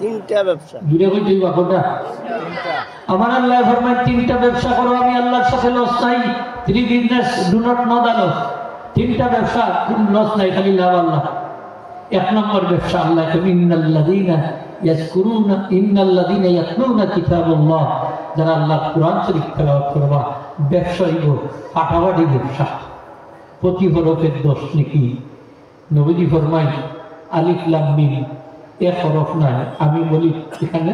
তিনটা ব্যবসা জুড়ে কইতেই বাকটা আমার আল্লাহ ফরমায় তিনটা ব্যবসা করো আমি আল্লাহর সাথে লস নাই three business do not know the loss তিনটা ব্যবসা কোনো লস নাই খালি লাভ আল্লাহ এক নম্বর ব্যবসা আল্লাহ ইন্নাল্লাযীনা ইয়াযকুরুনা ইন্নাল্লাযীনা ইয়াতলুনা কিতাবাল্লাহ যারা আল্লাহর কোরআন শরীফ তেলাওয়াত করবা ব্যবসা হইব ফাটাফাটি ব্যবসা প্রতি হরফের 10 নেকি নবীজি ফরমায় আলিফ লাম মিম এক হরফ নাই আমি বলি এখানে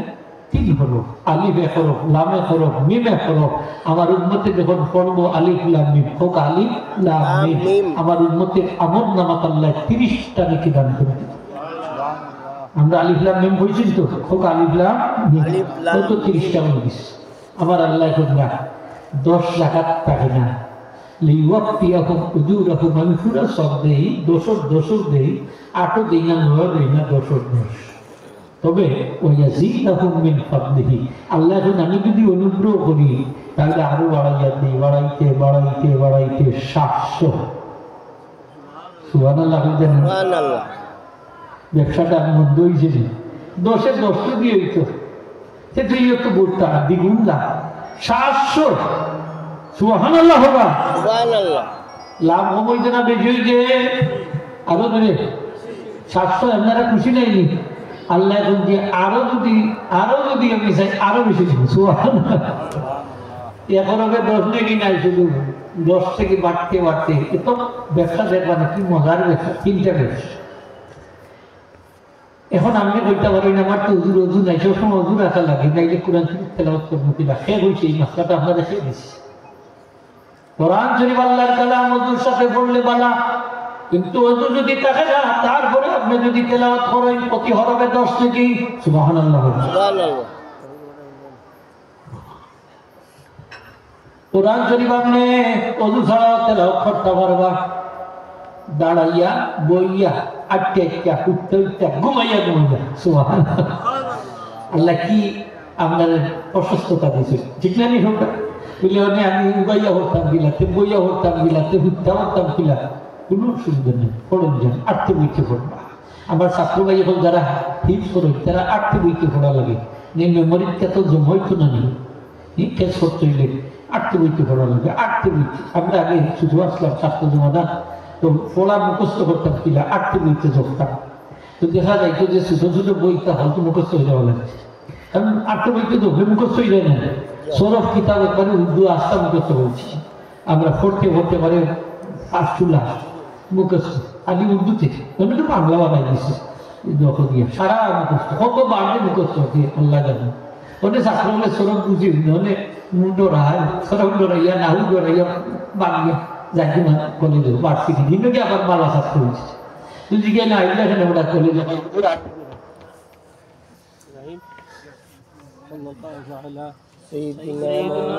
3 হরফ আলিফ এক হরফ লাম এক হরফ মিম এক হরফ আমার উম্মতে যখন পড়বো আলিফ লাম মিম হোক আলিফ লাম মিম আমার উম্মতের আমল নামাত আল্লাহ 30টা নেকি দান করে দিবেন আমরা আলিফ লাম মিম কইছি তো হোক আলিফ লাম মিম কত 30টা হইছে আমার আল্লাহ এখন না 10 রাকাত থাকে না লিওয়াফিয়াহুম উজুরাহুম আমি পুরো সব দেই দোষর দেই 8 দেই না 9 দেই না 10 তবে ওয়াজিদাহুম মিন ফাদলিহি আল্লাহ এখন আমি যদি অনুগ্রহ করি তাহলে আরো বাড়াইয়া দিই বাড়াইতে 700 সুবহানাল্লাহ সুবহানাল্লাহ ব্যবসাটা মন্দ হয়েছে 10 দিয়ে হইতো সেটাই একটু বলতে দ্বিগুণ লাভ 700 সুবহানাল্লাহ হোগা সুবহানাল্লাহ লাভ হইতে না বেশি হইছে আরো ধরে 700 আপনারা খুশি নাইনি আল্লাহ এখন দিয়ে আরো যদি আমি চাই আরো বেশি দিব সুবহানাল্লাহ এখন ওকে 10 নাকি নাই শুধু 10 থেকে বাড়তে এত ব্যবসা দেখবা না কি মজার ব্যবসা তিনটা ব্যবসা এখন আমি কইতে পারি না আমার তো অজু নাই সবসময় অজু রাখা লাগে নাইলে কোরআন শরীফ তেলাওয়াত করবো কিনা খেয়ে হয়েছে এই মাসলাটা আপনারা খেয়ে দিচ্ছি কোরআন শরীফ আল্লাহর কালাম অজুর সাথে পড়লে বালা কিন্তু অজু যদি থাকে না তারপরে আপনি যদি তেলাওয়াত করেন প্রতি হরফে 10 থেকে সুবহানাল্লাহ সুবহানাল্লাহ কোরআন শরীফ আপনি অজু ছাড়াও তেলাওয়াত করতে পারবা দাঁড়াইয়া বইয়া আটকে উঠতে ঘুমাইয়া সুবহানাল্লাহ আল্লাহ কি আপনার প্রশস্ততা দিয়েছে ঠিক না নি হোক বলে আমি উবাইয়া হতাম গিলাতে বইয়া হতাম গিলাতে হুত্তা হতাম কিলা কোনো সুবিধা নেই পড়েন যান আটতে বইতে পড়বা আমার ছাত্র ভাই এখন যারা হিপ করে তারা আটতে বইতে পড়া লাগে মেমোরিটা তো জমইতো না নি কেস করতে হইলে আটতে বইতে পড়া লাগে আটতে বইতে আমরা আগে শুধু আসলাম ছাত্র জমানা তো পড়া মুখস্থ করতাম কিলা আটতে বইতে ধরতাম তো দেখা যাইতো যে ছোট বইটা হয়তো মুখস্থ হয়ে যাওয়া লাগে কারণ আটতে বইতে ধরলে মুখস্থ হয়ে যায় না সৌরভ কিতাব একবারে উর্দু আস্থা মুখস্থ করছি আমরা পড়তে পারে আশুলা মুখস্থ আগে উর্দু থেকে আমি তো বাংলা বানাই দিয়েছি যখন দিয়ে সারা মুখস্থ কত বাড়বে মুখস্থ দিয়ে আল্লাহ জানে ওটা ছাত্র হলে সৌরভ বুঝি হলে মুন্ড রায় সৌরভ ডরাইয়া নাহু ডরাইয়া বানিয়ে যাকে কলেজ বাড়ছি কিন্তু কি আবার বালা ছাত্র হয়েছে তুই জিজ্ঞে না আইলে এখানে ওরা কলেজ سيدنا